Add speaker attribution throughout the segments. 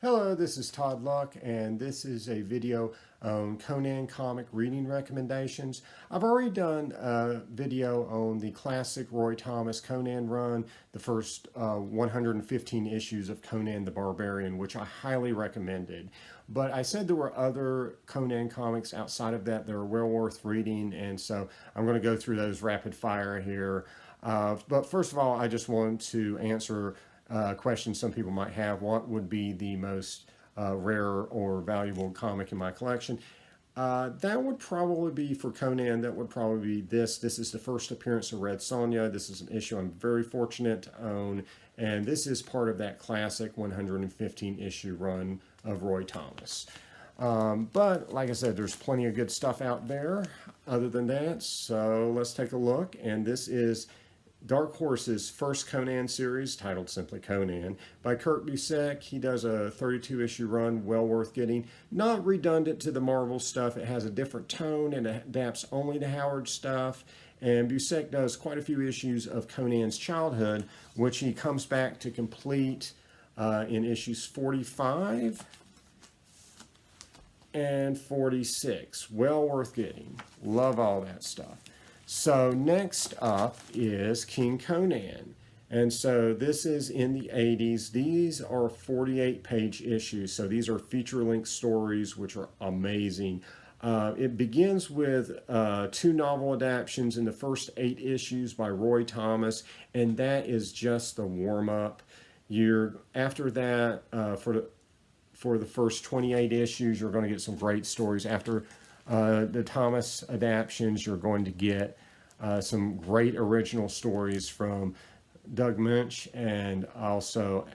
Speaker 1: Hello, this is Todd Luck, and this is a video on Conan comic reading recommendations. I've already done a video on the classic Roy Thomas Conan run, the first 115 issues of Conan the Barbarian, which I highly recommended. But I said there were other Conan comics outside of that that are well worth reading, and so I'm going to go through those rapid fire here. But first of all, I just want to answer question some people might have. What would be the most rare or valuable comic in my collection? That would probably be, for Conan, that would probably be this. This is the first appearance of Red Sonja. This is an issue I'm very fortunate to own, and this is part of that classic 115 issue run of Roy Thomas. But like I said, there's plenty of good stuff out there other than that, so let's take a look. And this is Dark Horse's first Conan series, titled simply Conan, by Busiek. He does a 32-issue run, well worth getting. Not redundant to the Marvel stuff. It has a different tone and adapts only to Howard stuff. And Busiek does quite a few issues of Conan's childhood, which he comes back to complete in issues 45 and 46. Well worth getting. Love all that stuff. So next up is King Conan. And so this is in the 80s. These are 48-page issues. So these are feature-length stories, which are amazing. It begins with 2 novel adaptations in the first 8 issues by Roy Thomas, and that is just the warm-up. After that, for the first 28 issues, you're going to get some great stories. After the Thomas adaptions, you're going to get some great original stories from Doug Munch and also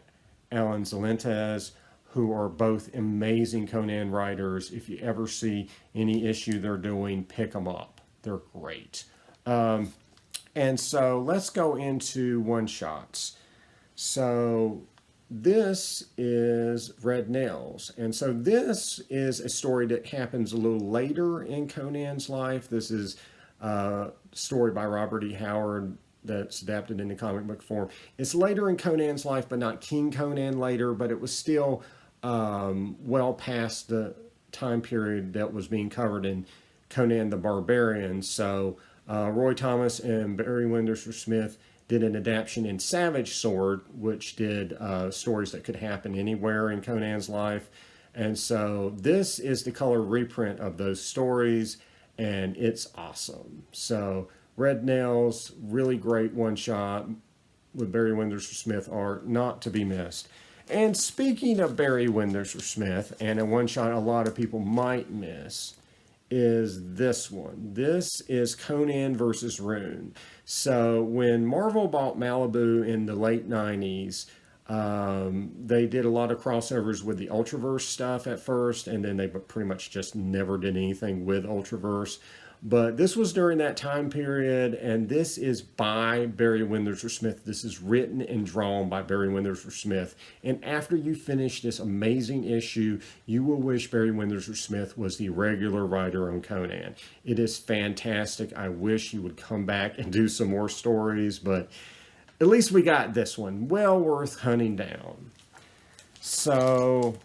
Speaker 1: Alan Zelentes, who are both amazing Conan writers. If you ever see any issue they're doing, pick them up. They're great. And so let's go into one-shots. So this is Red Nails. And so this is a story that happens a little later in Conan's life. This is a story by Robert E. Howard that's adapted into comic book form. It's later in Conan's life, but not King Conan later, but it was still well past the time period that was being covered in Conan the Barbarian. So Roy Thomas and Barry Windsor Smith did an adaptation in Savage Sword, which did stories that could happen anywhere in Conan's life. And so this is the color reprint of those stories, and it's awesome. So Red Nails, really great one-shot with Barry Windsor Smith art, not to be missed. And speaking of Barry Windsor Smith, and a one-shot a lot of people might miss, is this one. This is Conan versus Rune. So when Marvel bought Malibu in the late 90s, they did a lot of crossovers with the Ultraverse stuff at first, and then they pretty much just never did anything with Ultraverse. But this was during that time period, and this is by Barry Windsor Smith. This is written and drawn by Barry Windsor Smith. And after you finish this amazing issue, you will wish Barry Windsor Smith was the regular writer on Conan. It is fantastic. I wish he would come back and do some more stories, but at least we got this one. Well worth hunting down. So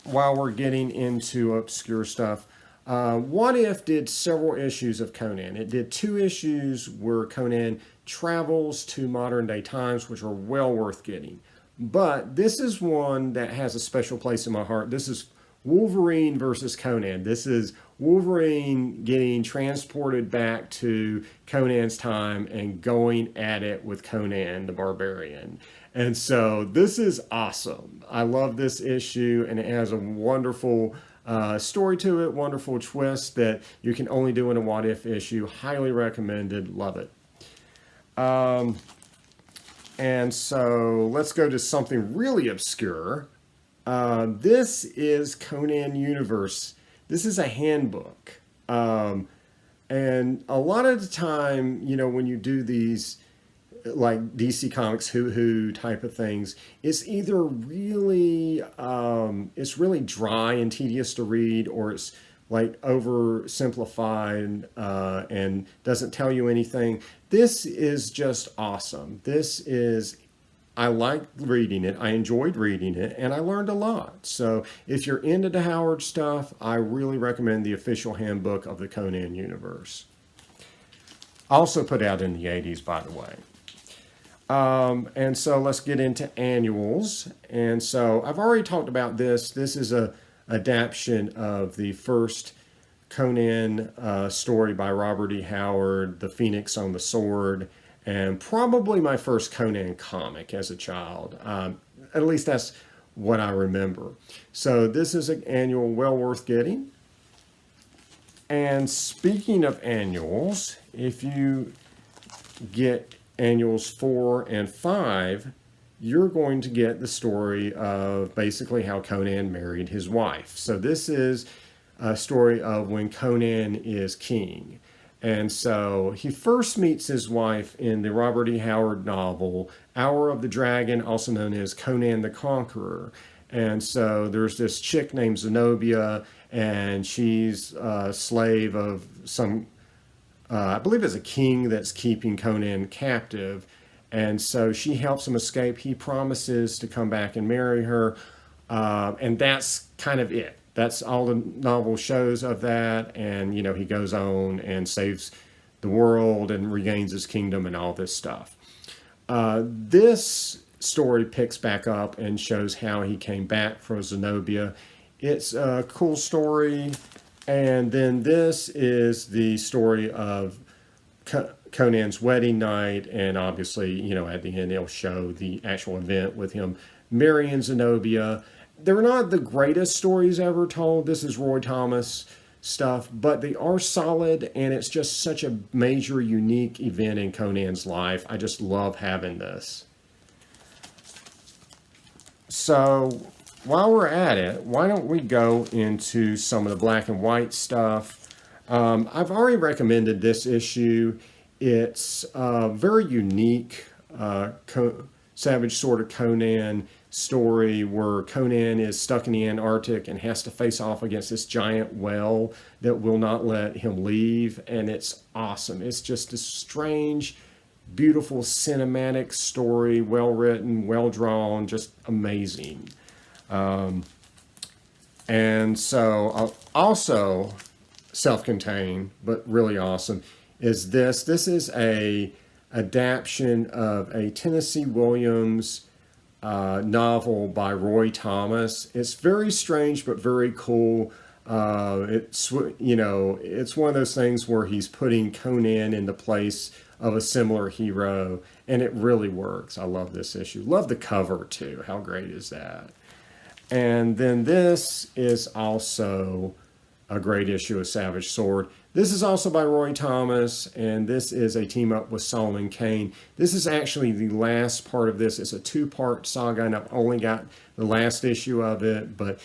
Speaker 1: while we're getting into obscure stuff, What If did several issues of Conan. It did 2 issues where Conan travels to modern day times, which are well worth getting. But this is one that has a special place in my heart. This is Wolverine versus Conan. This is Wolverine getting transported back to Conan's time and going at it with Conan the Barbarian. And so this is awesome. I love this issue, and it has a wonderful story to it, wonderful twist that you can only do in a What If issue. Highly recommended. Love it. And so let's go to something really obscure. This is Conan Universe. This is a handbook. And a lot of the time, you know, when you do these like DC Comics Who type of things, it's either really it's really dry and tedious to read, or it's like oversimplified and doesn't tell you anything. This is just awesome. This is I liked reading it, I enjoyed reading it, and I learned a lot. So if you're into the Howard stuff, I really recommend the official handbook of the Conan universe. Also put out in the 80s, by the way. And so let's get into annuals. And so I've already talked about this. This is a adaptation of the first Conan story by Robert E. Howard, The Phoenix on the Sword, and probably my first Conan comic as a child. At least that's what I remember. So this is an annual well worth getting. And speaking of annuals, if you get annuals 4 and 5, you're going to get the story of basically how Conan married his wife. So this is a story of when Conan is king. And so he first meets his wife in the Robert E. Howard novel, Hour of the Dragon, also known as Conan the Conqueror. And so there's this chick named Zenobia, and she's a slave of some, I believe it's a king that's keeping Conan captive. And so she helps him escape. He promises to come back and marry her. And that's kind of it. That's all the novel shows of that. And, you know, he goes on and saves the world and regains his kingdom and all this stuff. This story picks back up and shows how he came back from Zenobia. It's a cool story. And then this is the story of Conan's wedding night. And obviously, you know, at the end, it'll show the actual event with him marrying Zenobia. They're not the greatest stories ever told. This is Roy Thomas stuff, but they are solid, and it's just such a major, unique event in Conan's life. I just love having this. So while we're at it, why don't we go into some of the black and white stuff? I've already recommended this issue. It's a very unique Savage Sword of Conan story where Conan is stuck in the Antarctic and has to face off against this giant whale that will not let him leave. And it's awesome. It's just a strange, beautiful, cinematic story, well written, well drawn, just amazing. And so also self-contained, but really awesome, is this. This is a adaptation of a Tennessee Williams novel by Roy Thomas. It's very strange, but very cool. It's, you know, it's one of those things where he's putting Conan in the place of a similar hero, and it really works. I love this issue. Love the cover too. How great is that? And then this is also a great issue of Savage Sword. This is also by Roy Thomas, and this is a team up with Solomon Kane. This is actually the last part of this. It's a 2-part saga, and I've only got the last issue of it, but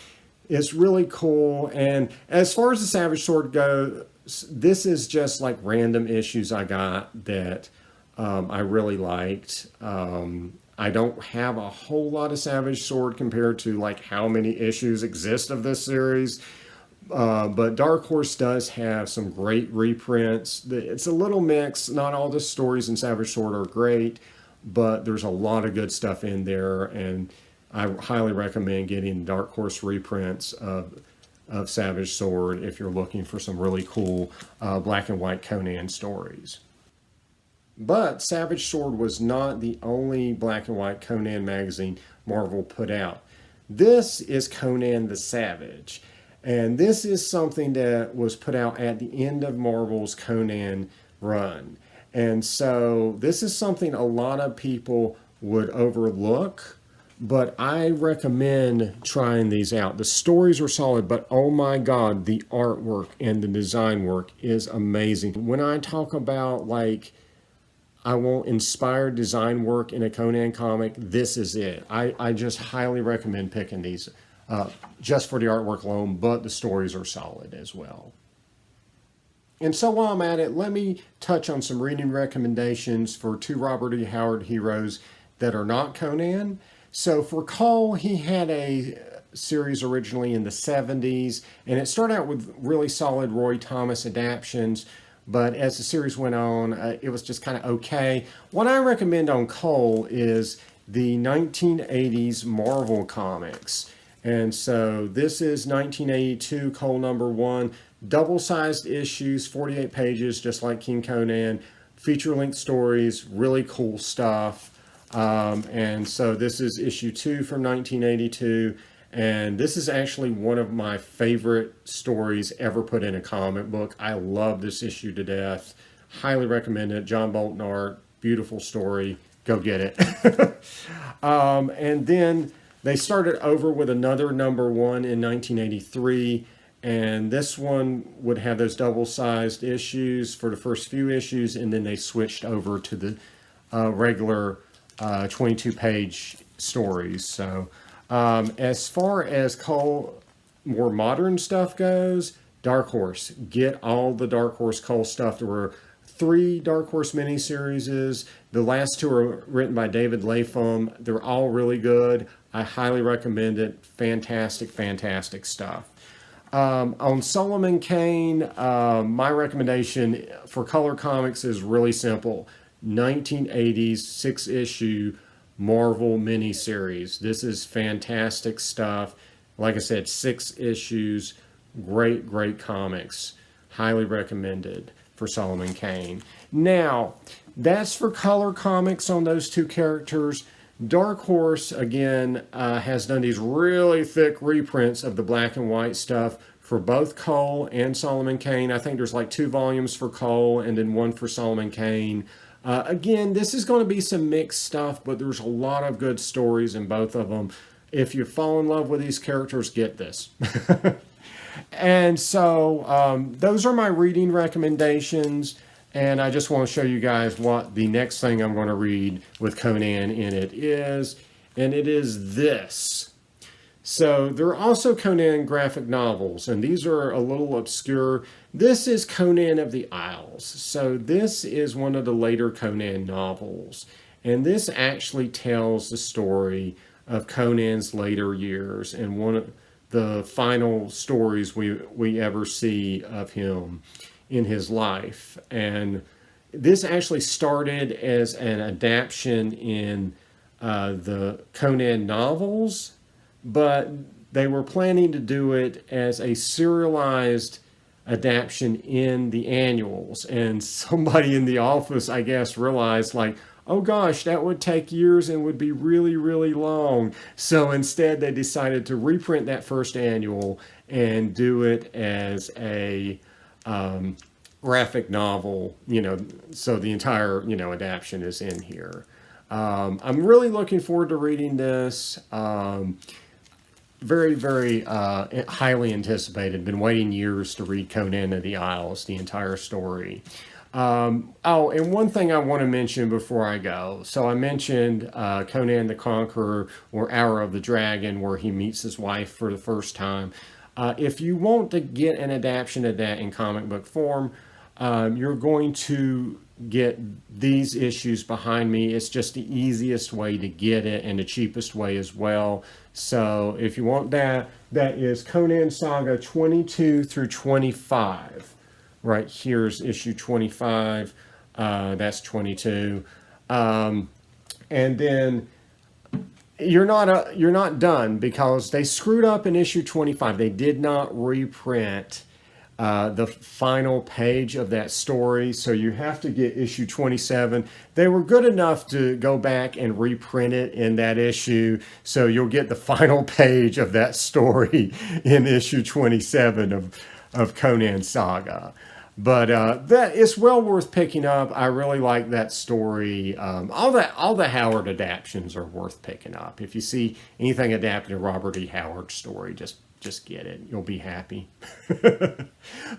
Speaker 1: it's really cool. And as far as the Savage Sword goes, this is just like random issues I got that I really liked. I don't have a whole lot of Savage Sword compared to like how many issues exist of this series. But Dark Horse does have some great reprints. It's a little mixed. Not all the stories in Savage Sword are great, but there's a lot of good stuff in there, and I highly recommend getting Dark Horse reprints of Savage Sword if you're looking for some really cool black and white Conan stories. But Savage Sword was not the only black and white Conan magazine Marvel put out. This is Conan the Savage. And this is something that was put out at the end of Marvel's Conan run. And so this is something a lot of people would overlook, but I recommend trying these out. The stories are solid, but oh my God, the artwork and the design work is amazing. When I talk about like, I want inspired design work in a Conan comic, this is it. I just highly recommend picking these just for the artwork alone, but the stories are solid as well. And so while I'm at it, let me touch on some reading recommendations for 2 Robert E. Howard heroes that are not Conan. So for Kull, he had a series originally in the 70s, and it started out with really solid Roy Thomas adaptions, but as the series went on, it was just kind of okay. What I recommend on Kull is the 1980s Marvel comics. And so this is 1982, Cull #1, double-sized issues, 48 pages, just like King Conan, feature-length stories, really cool stuff. And so this is issue 2 from 1982, and this is actually one of my favorite stories ever put in a comic book. I love this issue to death. Highly recommend it. John Bolton art, beautiful story. Go get it. And then they started over with another #1 in 1983, and this one would have those double-sized issues for the first few issues, and then they switched over to the regular 22-page stories. So as far as Cull more modern stuff goes, Dark Horse. Get all the Dark Horse Cull stuff. There were 3 Dark Horse miniseries. The last 2 are written by David Lapham. They're all really good. I highly recommend it. Fantastic, fantastic stuff. On Solomon Kane, my recommendation for color comics is really simple. 1980s 6-issue Marvel miniseries. This is fantastic stuff. Like I said, 6 issues. Great, great comics. Highly recommended for Solomon Kane. Now, that's for color comics on those 2 characters. Dark Horse, again, has done these really thick reprints of the black and white stuff for both Cull and Solomon Kane. I think there's like 2 volumes for Cull and then 1 for Solomon Kane. Again, this is going to be some mixed stuff, but there's a lot of good stories in both of them. If you fall in love with these characters, get this. And so those are my reading recommendations. And I just want to show you guys what the next thing I'm going to read with Conan in it is. And it is this. So there are also Conan graphic novels, and these are a little obscure. This is Conan of the Isles. So this is one of the later Conan novels. And this actually tells the story of Conan's later years and one of the final stories we ever see of him in his life. And this actually started as an adaptation in the Conan novels, but they were planning to do it as a serialized adaptation in the annuals. And somebody in the office, I guess, realized, like, oh gosh, that would take years and would be really, really long. So instead they decided to reprint that first annual and do it as a graphic novel, so the entire, adaptation is in here. I'm really looking forward to reading this. Very, very highly anticipated. Been waiting years to read Conan of the Isles, the entire story. Oh, and one thing I want to mention before I go. So I mentioned Conan the Conqueror, or Hour of the Dragon, where he meets his wife for the first time. If you want to get an adaptation of that in comic book form, you're going to get these issues behind me. It's just the easiest way to get it and the cheapest way as well. So if you want that, that is Conan Saga 22 through 25. Right here's issue 25. That's 22. And then you're not done, because they screwed up in issue 25. They did not reprint the final page of that story, so you have to get issue 27. They were good enough to go back and reprint it in that issue, so you'll get the final page of that story in issue 27 of Conan Saga. But that is well worth picking up. I really like that story. All the Howard adaptions are worth picking up. If you see anything adapted to Robert E. Howard's story, just get it. You'll be happy.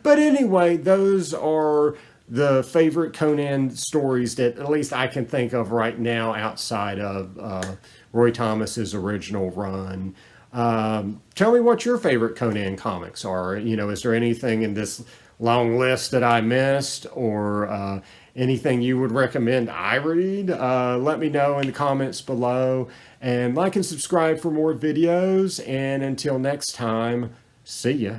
Speaker 1: But anyway, those are the favorite Conan stories that at least I can think of right now outside of Roy Thomas's original run. Tell me what your favorite Conan comics are. Is there anything in this long list that I missed, or anything you would recommend I read? Let me know in the comments below, and like and subscribe for more videos. And until next time, see ya.